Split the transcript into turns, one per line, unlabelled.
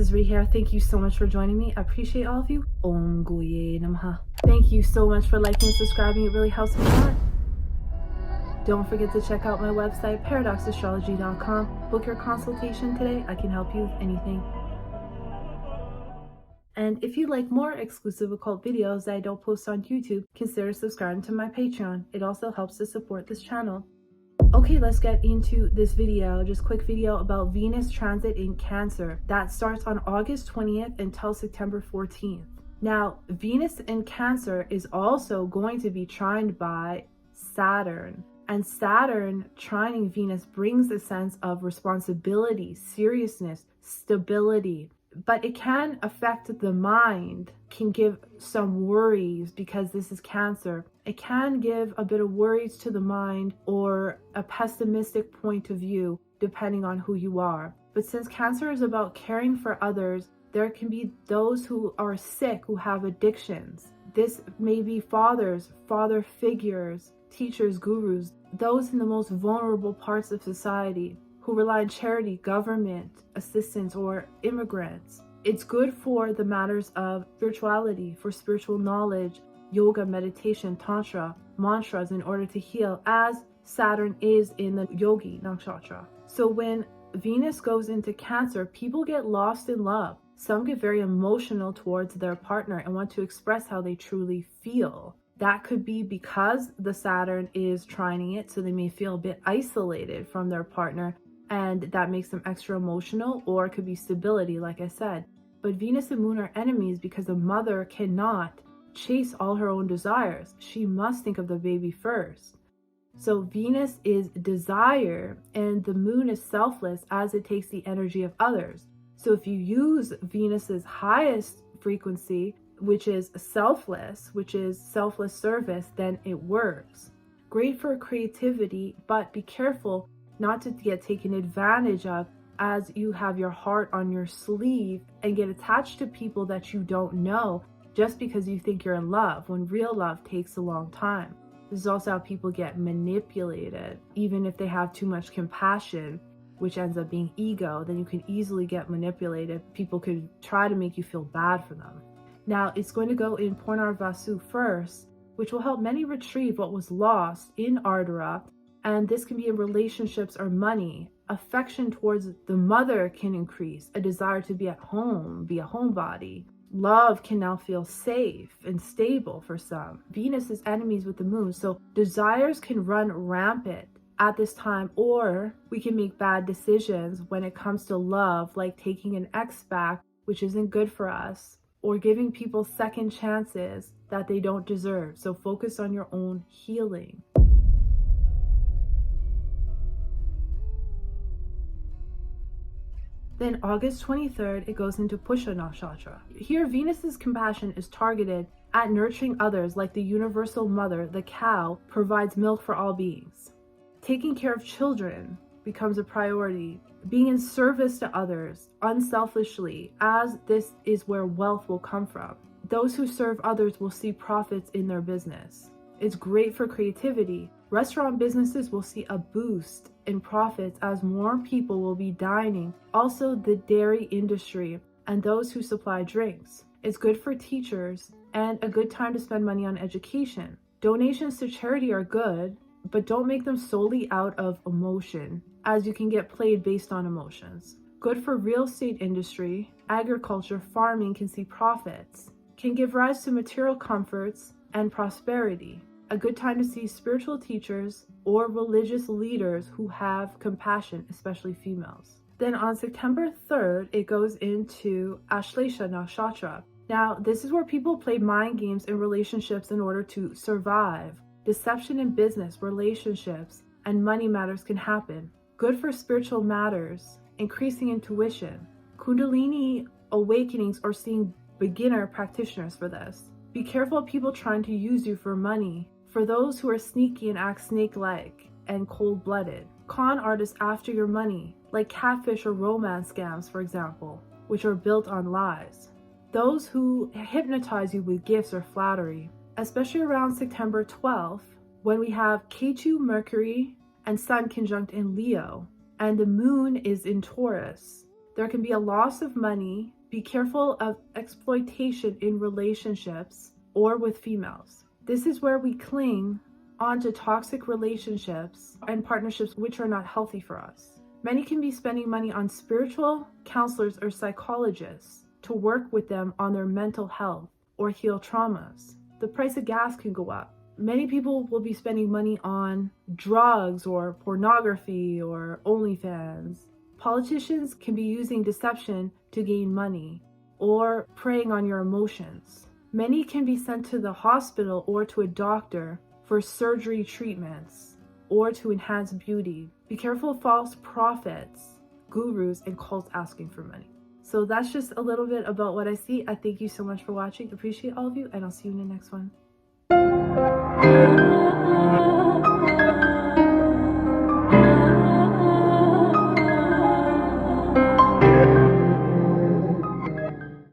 is Ree here. Thank you so much for joining me. I appreciate all of you. Om Guye Namaha. Thank you so much for liking and subscribing. It really helps me a lot. Don't forget to check out my website, paradoxastrology.com. Book your consultation today. I can help you with anything. And if you'd like more exclusive occult videos that I don't post on YouTube, consider subscribing to my Patreon. It also helps to support this channel. Okay, let's get into this video. Just quick video about Venus transit in Cancer. That starts on August 20th until September 14th. Now, Venus in Cancer is also going to be trined by Saturn. And Saturn trining Venus brings a sense of responsibility, seriousness, stability. But it can affect the mind, can give some worries because this is Cancer. It can give a bit of worries to the mind or a pessimistic point of view depending on who you are. But since Cancer is about caring for others, there can be those who are sick, who have addictions. This may be fathers, father figures, teachers, gurus, those in the most vulnerable parts of society who rely on charity, government, assistance, or immigrants. It's good for the matters of spirituality, for spiritual knowledge, yoga, meditation, tantra, mantras in order to heal, as Saturn is in the yogi nakshatra. So when Venus goes into Cancer, people get lost in love. Some get very emotional towards their partner and want to express how they truly feel. That could be because the Saturn is trining it, so they may feel a bit isolated from their partner, and that makes them extra emotional, or it could be stability, like I said. But Venus and Moon are enemies because the mother cannot chase all her own desires. She must think of the baby first. So Venus is desire, and the Moon is selfless as it takes the energy of others. So if you use Venus's highest frequency, which is selfless, which is selfless service, then it works. Great for creativity, but be careful not to get taken advantage of as you have your heart on your sleeve and get attached to people that you don't know just because you think you're in love, when real love takes a long time. This is also how people get manipulated. Even if they have too much compassion, which ends up being ego, then you can easily get manipulated. People could try to make you feel bad for them. Now, it's going to go in Purnarvasu first, which will help many retrieve what was lost in Ardhara. And this can be in relationships or money. Affection towards the mother can increase. A desire to be at home, be a homebody. Love can now feel safe and stable for some. Venus is enemies with the Moon, so desires can run rampant at this time, or we can make bad decisions when it comes to love, like taking an ex back, which isn't good for us, or giving people second chances that they don't deserve. So focus on your own healing. Then August 23rd, it goes into Pusha Nakshatra. Here, Venus's compassion is targeted at nurturing others, like the universal mother, the cow, provides milk for all beings. Taking care of children becomes a priority. Being in service to others unselfishly, as this is where wealth will come from. Those who serve others will see profits in their business. It's great for creativity. Restaurant businesses will see a boost in profits as more people will be dining. Also, the dairy industry and those who supply drinks. It's good for teachers and a good time to spend money on education. Donations to charity are good, but don't make them solely out of emotion, as you can get played based on emotions. Good for real estate industry, agriculture, farming can see profits. Can give rise to material comforts and prosperity. A good time to see spiritual teachers or religious leaders who have compassion, especially females. Then on September 3rd, it goes into Ashlesha Nakshatra. Now, this is where people play mind games in relationships in order to survive. Deception in business, relationships, and money matters can happen. Good for spiritual matters, increasing intuition. Kundalini awakenings or seeing beginner practitioners for this. Be careful of people trying to use you for money. For those who are sneaky and act snake-like and cold-blooded. Con artists after your money, like catfish or romance scams, for example, which are built on lies. Those who hypnotize you with gifts or flattery, especially around September 12th, when we have Ketu, Mercury, and Sun conjunct in Leo, and the Moon is in Taurus. There can be a loss of money Be careful of exploitation in relationships or with females. This is where we cling onto toxic relationships and partnerships which are not healthy for us. Many can be spending money on spiritual counselors or psychologists to work with them on their mental health or heal traumas. The price of gas can go up. Many people will be spending money on drugs or pornography or OnlyFans. Politicians can be using deception to gain money or preying on your emotions. Many can be sent to the hospital or to a doctor for surgery treatments or to enhance beauty. Be careful of false prophets, gurus, and cults asking for money. So that's just a little bit about what I see. I thank you so much for watching. Appreciate all of you, and I'll see you in the next one.